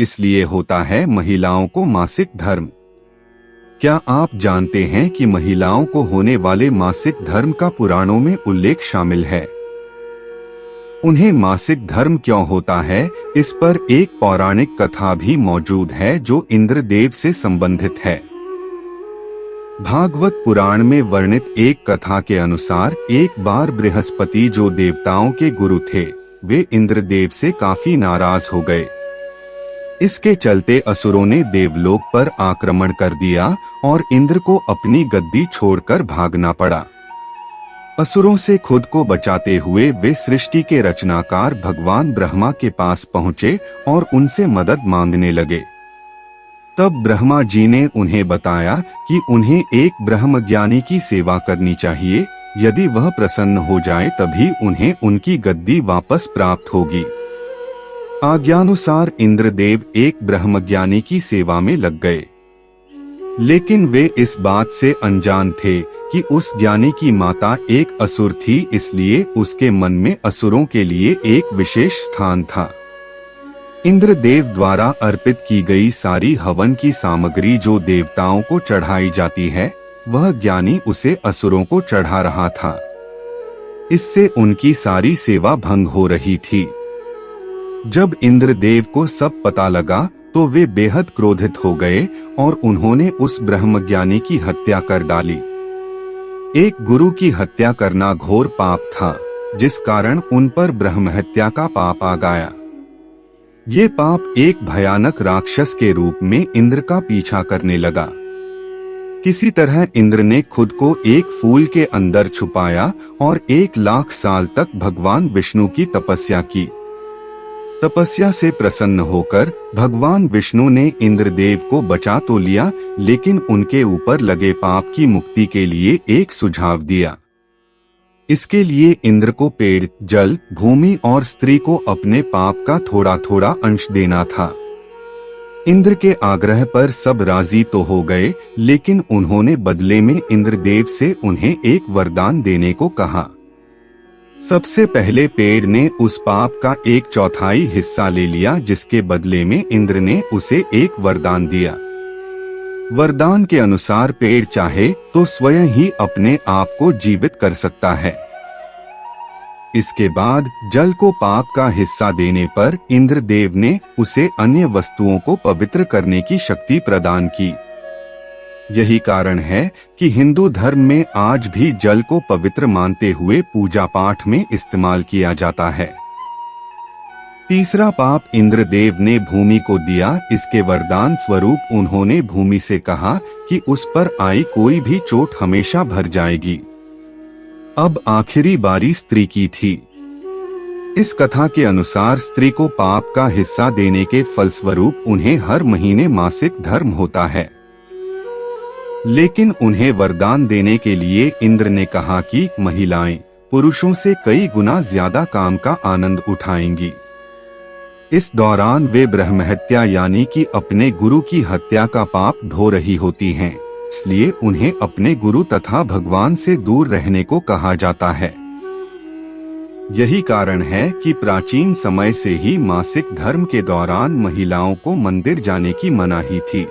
इसलिए होता है महिलाओं को मासिक धर्म। क्या आप जानते हैं कि महिलाओं को होने वाले मासिक धर्म का पुराणों में उल्लेख शामिल है? उन्हें मासिक धर्म क्यों होता है, इस पर एक पौराणिक कथा भी मौजूद है जो इंद्रदेव से संबंधित है। भागवत पुराण में वर्णित एक कथा के अनुसार एक बार बृहस्पति जो देवताओं के गुरु थे, वे इंद्रदेव से काफी नाराज हो गए। इसके चलते असुरों ने देवलोक पर आक्रमण कर दिया और इंद्र को अपनी गद्दी छोड़कर भागना पड़ा। असुरों से खुद को बचाते हुए वे सृष्टि के रचनाकार भगवान ब्रह्मा के पास पहुँचे और उनसे मदद मांगने लगे। तब ब्रह्मा जी ने उन्हें बताया कि उन्हें एक ब्रह्मज्ञानी की सेवा करनी चाहिए। यदि वह प्रसन्न हो जाए तभी उन्हें उनकी गद्दी वापस प्राप्त होगी। आज्ञानुसार इंद्रदेव एक ब्रह्मज्ञानी की सेवा में लग गए, लेकिन वे इस बात से अनजान थे कि उस ज्ञानी की माता एक असुर थी, इसलिए उसके मन में असुरों के लिए एक विशेष स्थान था। इंद्रदेव द्वारा अर्पित की गई सारी हवन की सामग्री जो देवताओं को चढ़ाई जाती है, वह ज्ञानी उसे असुरों को चढ़ा रहा था। इससे उनकी सारी सेवा भंग हो रही थी। जब इंद्रदेव को सब पता लगा तो वे बेहद क्रोधित हो गए और उन्होंने उस ब्रह्मज्ञानी की हत्या कर डाली। एक गुरु की हत्या करना घोर पाप था, जिस कारण उन पर ब्रह्महत्या का पाप आ गया। ये पाप एक भयानक राक्षस के रूप में इंद्र का पीछा करने लगा। किसी तरह इंद्र ने खुद को एक फूल के अंदर छुपाया और 1,00,000 साल तक भगवान विष्णु की तपस्या की। तपस्या से प्रसन्न होकर भगवान विष्णु ने इंद्रदेव को बचा तो लिया, लेकिन उनके ऊपर लगे पाप की मुक्ति के लिए एक सुझाव दिया। इसके लिए इंद्र को पेड़, जल, भूमि और स्त्री को अपने पाप का थोड़ा थोड़ा अंश देना था। इंद्र के आग्रह पर सब राजी तो हो गए, लेकिन उन्होंने बदले में इंद्रदेव से उन्हें एक वरदान देने को कहा। सबसे पहले पेड़ ने उस पाप का 1/4 हिस्सा ले लिया, जिसके बदले में इंद्र ने उसे एक वरदान दिया। वरदान के अनुसार पेड़ चाहे तो स्वयं ही अपने आप को जीवित कर सकता है। इसके बाद जल को पाप का हिस्सा देने पर इंद्रदेव ने उसे अन्य वस्तुओं को पवित्र करने की शक्ति प्रदान की। यही कारण है कि हिंदू धर्म में आज भी जल को पवित्र मानते हुए पूजा पाठ में इस्तेमाल किया जाता है। तीसरा पाप इंद्रदेव ने भूमि को दिया। इसके वरदान स्वरूप उन्होंने भूमि से कहा कि उस पर आई कोई भी चोट हमेशा भर जाएगी। अब आखिरी बारी स्त्री की थी। इस कथा के अनुसार स्त्री को पाप का हिस्सा देने के फलस्वरूप उन्हें हर महीने मासिक धर्म होता है। लेकिन उन्हें वरदान देने के लिए इंद्र ने कहा कि महिलाएं पुरुषों से कई गुना ज्यादा काम का आनंद उठाएंगी। इस दौरान वे ब्रह्महत्या यानी कि अपने गुरु की हत्या का पाप ढो रही होती हैं, इसलिए उन्हें अपने गुरु तथा भगवान से दूर रहने को कहा जाता है। यही कारण है कि प्राचीन समय से ही मासिक धर्म के दौरान महिलाओं को मंदिर जाने की मनाही थी।